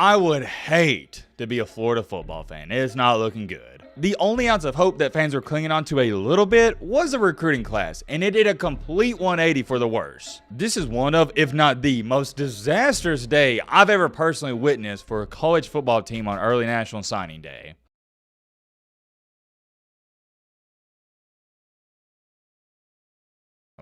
I would hate to be a Florida football fan. It's not looking good. The only ounce of hope that fans were clinging on to a little bit was the recruiting class, and it did a complete 180 for the worse. This is one of, if not the most disastrous day I've ever personally witnessed for a college football team on early National Signing Day.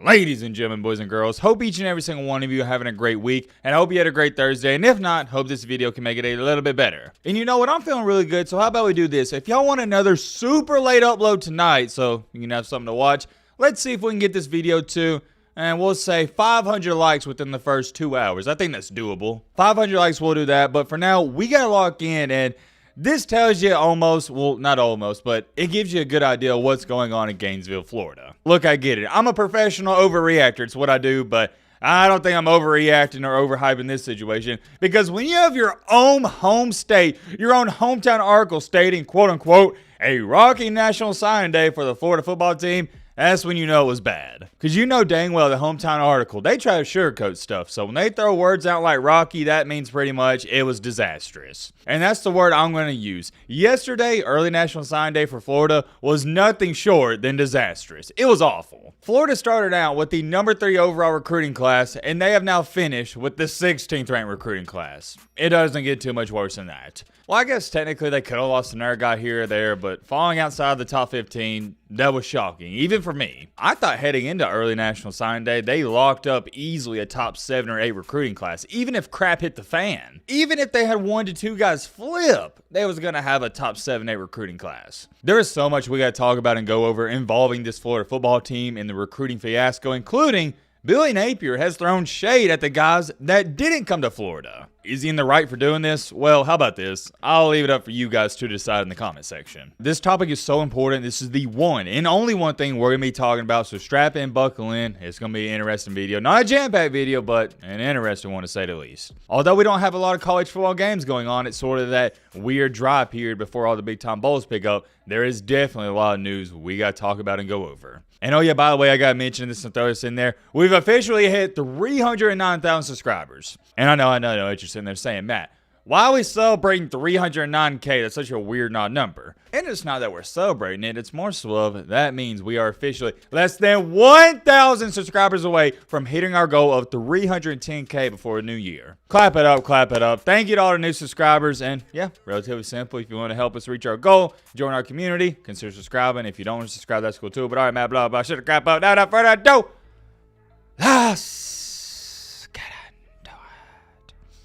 Ladies and gentlemen, boys and girls, hope each and every single one of you are having a great week, and I hope you had a great Thursday, and if not, hope this video can make it a little bit better. And you know what, I'm feeling really good, so how about we do this? If y'all want another super late upload tonight, so you can have something to watch, let's see if we can get this video to, and we'll say 500 likes within the first 2 hours. I think that's doable. 500 likes, we'll do that, but for now, we gotta lock in, and this tells you almost, well, not almost, but it gives you a good idea of what's going on in Gainesville, Florida. Look, I get it. I'm a professional overreactor. It's what I do, but I don't think I'm overreacting or overhyping this situation, because when you have your own home state, your own hometown article stating, quote unquote, a rocky National Signing Day for the Florida football team, that's when you know it was bad. Because you know dang well the hometown article, they try to sugarcoat stuff. So when they throw words out like rocky, that means pretty much it was disastrous. And that's the word I'm going to use. Yesterday, early National Signing Day for Florida was nothing short than disastrous. It was awful. Florida started out with the number 3 overall recruiting class, and they have now finished with the 16th ranked recruiting class. It doesn't get too much worse than that. Well, I guess technically they could have lost another guy here or there, but falling outside the top 15, that was shocking, even for me. I thought heading into early National Signing Day, they locked up easily a top 7 or 8 recruiting class, even if crap hit the fan. Even if they had 1 to 2 guys flip, they was going to have a top 7, 8 recruiting class. There is so much we got to talk about and go over involving this Florida football team and the recruiting fiasco, including Billy Napier has thrown shade at the guys that didn't come to Florida. Is he in the right for doing this? Well, how about this? I'll leave it up for you guys to decide in the comment section. This topic is so important. This is the one and only one thing we're going to be talking about, so strap in, buckle in. It's going to be an interesting video. Not a jam-packed video, but an interesting one to say the least. Although we don't have a lot of college football games going on, it's sort of that weird dry period before all the big-time bowls pick up. There is definitely a lot of news we got to talk about and go over. And oh yeah, by the way, I got to mention this and throw this in there. We've officially hit 309,000 subscribers. And I know what you're sitting there saying, Matt, why are we celebrating 309K? That's such a weird odd number. And it's not that we're celebrating it. It's more so of that means we are officially less than 1,000 subscribers away from hitting our goal of 310K before the new year. Clap it up, clap it up. Thank you to all the new subscribers. And yeah, relatively simple. If you want to help us reach our goal, join our community, consider subscribing. If you don't want to subscribe, that's cool too. But all right, Matt, blah, blah, shut the crap up. Now, without further ado,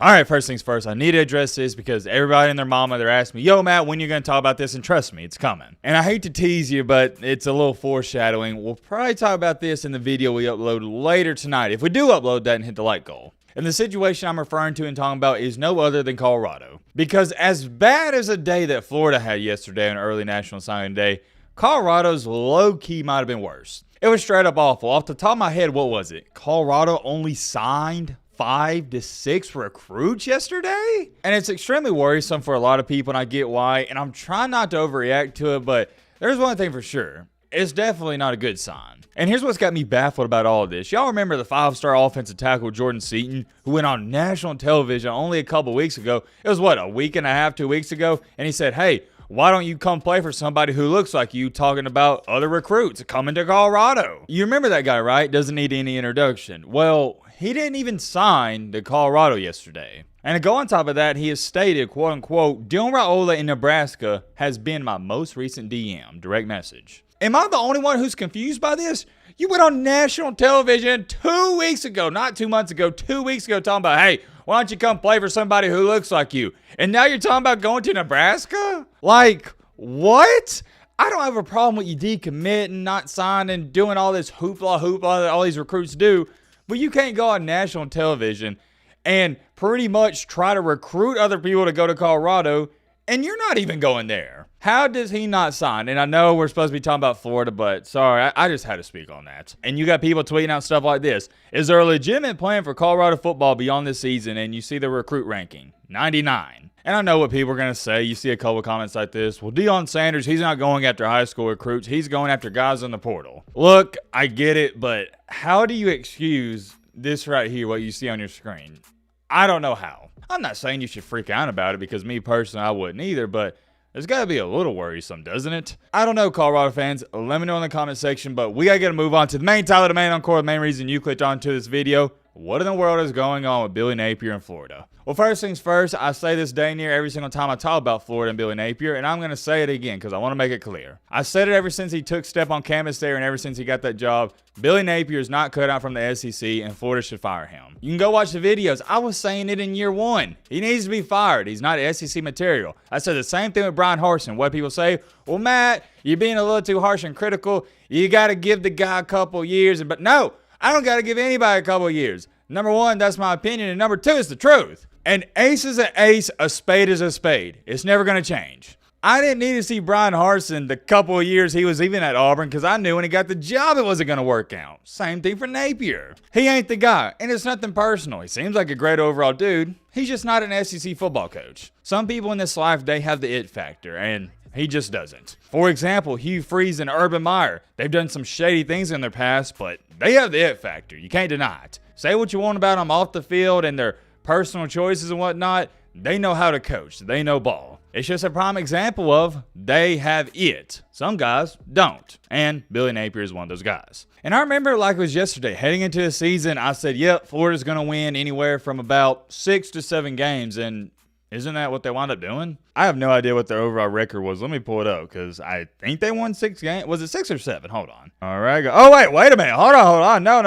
all right, first things first, I need to address this because everybody and their mama, they're asking me, yo, Matt, when you going to talk about this? And trust me, it's coming. And I hate to tease you, but it's a little foreshadowing. We'll probably talk about this in the video we upload later tonight, if we do upload that and hit the like goal. And the situation I'm referring to and talking about is no other than Colorado. Because as bad as a day that Florida had yesterday on early National Signing Day, Colorado's low-key might have been worse. It was straight up awful. Off the top of my head, what was it? Colorado only signed 5 to 6 recruits yesterday? And it's extremely worrisome for a lot of people, and I get why, and I'm trying not to overreact to it, but there's one thing for sure. It's definitely not a good sign. And here's what's got me baffled about all of this. Y'all remember the 5-star offensive tackle Jordan Seaton, who went on national television only a couple weeks ago? It was what, a week and a half, 2 weeks ago? And he said, hey, why don't you come play for somebody who looks like you, talking about other recruits coming to Colorado? You remember that guy, right? Doesn't need any introduction. Well, he didn't even sign to Colorado yesterday. And to go on top of that, he has stated, quote unquote, Dylan Raiola in Nebraska has been my most recent DM, direct message. Am I the only one who's confused by this? You went on national television 2 weeks ago, not 2 months ago, 2 weeks ago, talking about, hey, why don't you come play for somebody who looks like you? And now you're talking about going to Nebraska? Like, what? I don't have a problem with you decommitting, not signing, doing all this hoopla that all these recruits do. But you can't go on national television and pretty much try to recruit other people to go to Colorado, and you're not even going there. How does he not sign? And I know we're supposed to be talking about Florida, but sorry, I just had to speak on that. And you got people tweeting out stuff like this. Is there a legitimate plan for Colorado football beyond this season? And you see the recruit ranking, 99. And I know what people are going to say. You see a couple of comments like this. Well, Deion Sanders, he's not going after high school recruits. He's going after guys in the portal. Look, I get it, but how do you excuse this right here, what you see on your screen? I don't know how. I'm not saying you should freak out about it because me personally, I wouldn't either, but it's got to be a little worrisome, doesn't it? I don't know, Colorado fans. Let me know in the comment section, but we got to move on to the main title, the main encore, the main reason you clicked onto this video. What in the world is going on with Billy Napier in Florida? Well, first things first, I say this dang near every single time I talk about Florida and Billy Napier, and I'm going to say it again because I want to make it clear. I said it ever since he took step on campus there and ever since he got that job. Billy Napier is not cut out from the SEC, and Florida should fire him. You can go watch the videos. I was saying it in year one. He needs to be fired. He's not SEC material. I said the same thing with Brian Harsin. What people say, well, Matt, you're being a little too harsh and critical. You got to give the guy a couple years. But no, I don't got to give anybody a couple years. Number one, that's my opinion, and number two, it's the truth. An ace is an ace, a spade is a spade. It's never going to change. I didn't need to see Brian Harsin the couple of years he was even at Auburn because I knew when he got the job it wasn't going to work out. Same thing for Napier. He ain't the guy, and it's nothing personal. He seems like a great overall dude. He's just not an SEC football coach. Some people in this life, they have the it factor, and he just doesn't. For example, Hugh Freeze and Urban Meyer. They've done some shady things in their past, but they have the it factor. You can't deny it. Say what you want about them off the field and their personal choices and whatnot. They know how to coach. They know ball. It's just a prime example of they have it. Some guys don't. And Billy Napier is one of those guys. And I remember like it was yesterday, heading into the season, I said, yep, Florida's going to win anywhere from about 6 to 7 games. And isn't that what they wound up doing? I have no idea what their overall record was. Let me pull it up because I think they won 6 games. Was it 6 or 7? Hold on. All right. Oh, wait a minute. Hold on. No.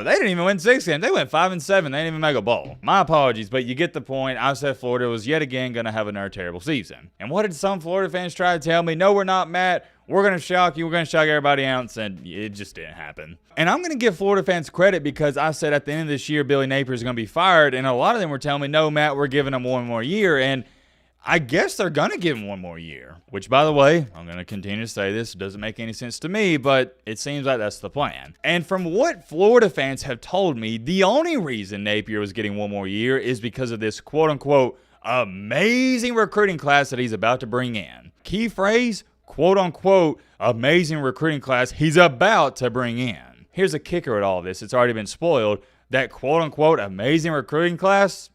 They didn't even win 6 games. They went 5-7. They didn't even make a bowl. My apologies, but you get the point. I said Florida was yet again going to have another terrible season. And what did some Florida fans try to tell me? No, we're not, Matt. We're going to shock you. We're going to shock everybody else. And it just didn't happen. And I'm going to give Florida fans credit because I said at the end of this year, Billy Napier is going to be fired. And a lot of them were telling me, no, Matt, we're giving him one more year. And I guess they're going to give him one more year. Which, by the way, I'm going to continue to say this. It doesn't make any sense to me, but it seems like that's the plan. And from what Florida fans have told me, the only reason Napier was getting one more year is because of this quote-unquote amazing recruiting class that he's about to bring in. Key phrase, quote-unquote amazing recruiting class he's about to bring in. Here's a kicker at all of this. It's already been spoiled. That quote-unquote amazing recruiting class,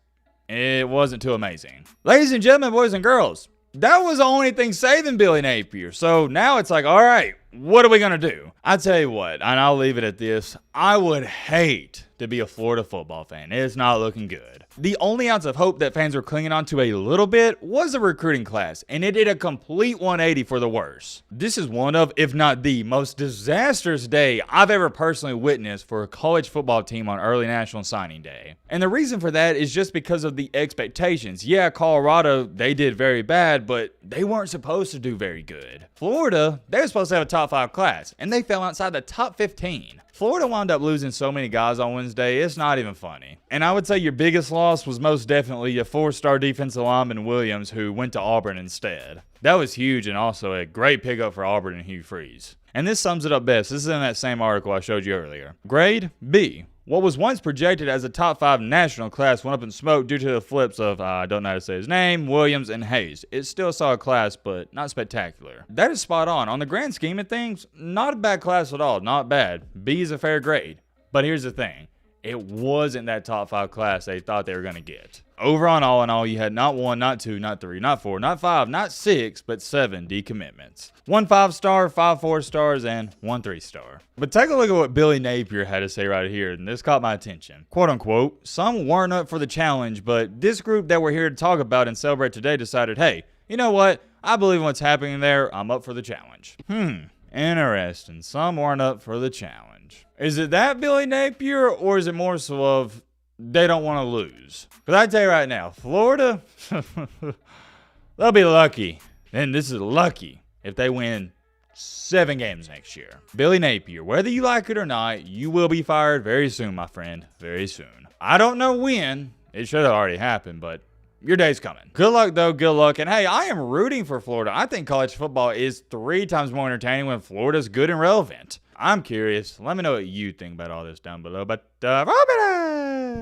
it wasn't too amazing. Ladies and gentlemen, boys and girls, that was the only thing saving Billy Napier. So now it's like, all right, what are we going to do? I tell you what, and I'll leave it at this. I would hate to be a Florida football fan. It's not looking good. The only ounce of hope that fans were clinging on to a little bit was the recruiting class, and it did a complete 180 for the worse. This is one of, if not the most disastrous day I've ever personally witnessed for a college football team on early national signing day. And the reason for that is just because of the expectations. Yeah, Colorado, they did very bad, but they weren't supposed to do very good. Florida, they were supposed to have a top 5 class, and they fell outside the top 15. Florida wound up losing so many guys on Wednesday, it's not even funny. And I would say your biggest loss was most definitely a 4-star defensive lineman Williams who went to Auburn instead. That was huge and also a great pickup for Auburn and Hugh Freeze. And this sums it up best. This is in that same article I showed you earlier. Grade B. What was once projected as a top 5 national class went up in smoke due to the flips of, I don't know how to say his name, Williams and Hayes. It still saw a class, but not spectacular. That is spot on. On the grand scheme of things, not a bad class at all. Not bad. B is a fair grade. But here's the thing. It wasn't that top 5 class they thought they were going to get. Over on all in all, you had not 1, not 2, not 3, not 4, not 5, not 6, but 7 decommitments. 1 5-star, 5 4-stars, and 1 3-star. But take a look at what Billy Napier had to say right here, and this caught my attention. Quote unquote, some weren't up for the challenge, but this group that we're here to talk about and celebrate today decided, hey, you know what? I believe in what's happening there. I'm up for the challenge. Interesting. Some weren't up for the challenge. Is it that Billy Napier, or is it more so of they don't want to lose? Because I tell you right now, Florida, they'll be lucky. And this is lucky if they win 7 games next year. Billy Napier, whether you like it or not, you will be fired very soon, my friend. Very soon. I don't know when. It should have already happened, but your day's coming. Good luck, though. Good luck. And hey, I am rooting for Florida. I think college football is 3 times more entertaining when Florida's good and relevant. I'm curious. Let me know what you think about all this down below. But,